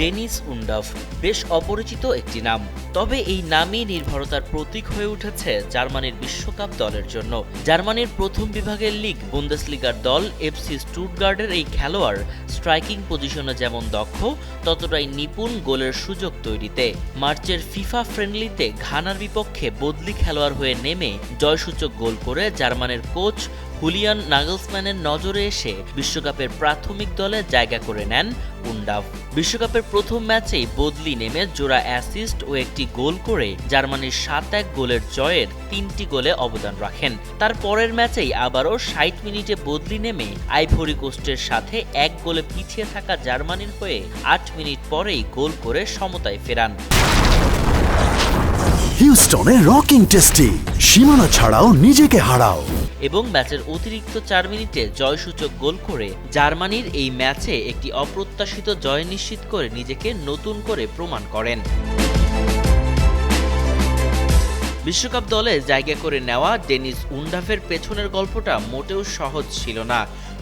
Dennis উন্ডাফ বেশ অপরিচিত একটি নাম, তবে এই নামই নির্ভরতার প্রতীক হয়ে উঠেছে জার্মানির বিশ্বকাপ দলের জন্য। জার্মানির প্রথম বিভাগের লিগ বুন্দেসলিগার দল এফসি স্টুটগার্টের এই খেলোয়াড় স্ট্রাইকিং পজিশনে যেমন দক্ষ, ততটাই নিপুণ গোলের সুযোগ তৈরিতে। মার্চের ফিফা ফ্রেন্ডলিতে ঘানার বিপক্ষে বদলি খেলোয়াড় হয়ে নেমে জয়সূচক গোল করে জার্মানির কোচ হুলিয়ান নাগলসম্যানের নজরে এসে বিশ্বকাপের প্রাথমিক দলে জায়গা করে নেন উন্ডাফ। বিশ্বকাপের প্রথম ম্যাচেই বদলি নেমে জোড়া অ্যাসিস্ট ও একটি গোল করে জার্মানির 7-1 গোলের জয়ের 3টি গোলে অবদান রাখেন। তার পরের ম্যাচেই আবারও 60 মিনিটে বদলি নেমে আইভরি কোস্টের সাথে 1 গোলে পিছিয়ে থাকা জার্মানির হয়ে 8 মিনিট পরেই গোল করে সমতায় ফেরান। হিউস্টনে রকিং টেস্টি, সীমানা ছাড়াও নিজেকে হারাও। এবং ম্যাচের অতিরিক্ত 4 মিনিটে জয়সূচক গোল করে জার্মানির এই ম্যাচে একটি অপ্রত্যাশিত জয় নিশ্চিত করে নিজেকে নতুন করে প্রমাণ করেন। বিশ্বকাপ দলে জায়গা করে নেওয়া ডেনিস উন্ডাফের পেছনের গল্পটা মোটেও সহজ ছিল না।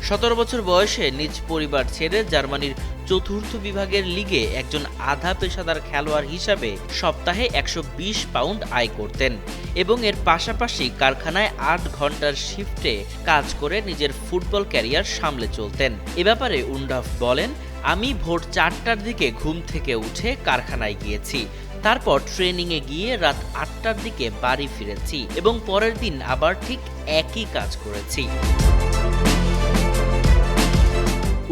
17 বছর বয়সে নিজ পরিবার ছেড়ে জার্মানির চতুর্থ বিভাগের লিগে একজন আধা পেশাদার খেলোয়াড় হিসাবে সপ্তাহে 120 পাউন্ড আয় করতেন এবং এর পাশাপাশি কারখানায় 8 ঘন্টার শিফটে কাজ করে নিজের ফুটবল ক্যারিয়ার সামলে চলতেন। এ ব্যাপারে উন্ডাফ বলেন, আমি ভোর 4টার দিকে ঘুম থেকে উঠে কারখানায় গিয়েছি, তারপর ট্রেনিংয়ে গিয়ে রাত 8টার দিকে বাড়ি ফিরেছি এবং পরের দিন আবার ঠিক একই কাজ করেছি।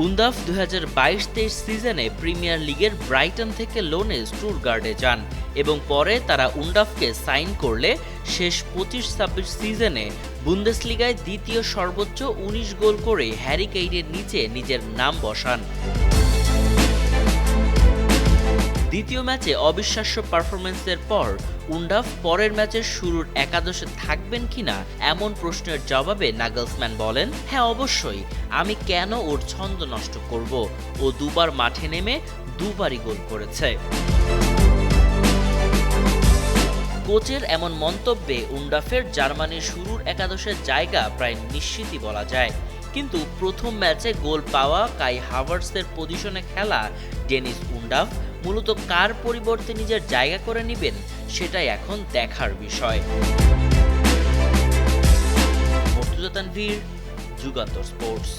উন্ডাফ 2022-23 সিজনে প্রিমিয়ার লিগের ব্রাইটন থেকে লোনে স্টুটগার্টে যান এবং পরে তারা উন্ডাফকে সাইন করলে শেষ 25-26 সিজনে বুন্দেসলিগায় দ্বিতীয় সর্বোচ্চ 19 গোল করে হ্যারি কেইনের নিচে নিজের নাম বসান। দ্বিতীয় ম্যাচে অবিশ্বাস্য পারফরম্যান্সের পর উন্ডাফ পরের ম্যাচের শুরুর একাদশে থাকবেন কিনা এমন প্রশ্নের জবাবে নাগলসম্যান বলেন, হ্যাঁ অবশ্যই, আমি কেন ওর ছন্দ নষ্ট করব, ও দুবার মাঠে নেমে দুবারই গোল করেছে। কোচের এমন মন্তব্যে উন্ডাফের জার্মানির শুরুর একাদশের জায়গা প্রায় নিশ্চিতই বলা যায়। কিন্তু প্রথম ম্যাচে গোল পাওয়া কাই হাভার্টসের পজিশনে খেলা ডেনিস উন্ডাফ মূলত কার পরিবর্তে নিজের জায়গা করে নেবেন সেটাই এখন দেখার বিষয়। মর্তুজা তানভীর, যুগান্তর স্পোর্টস।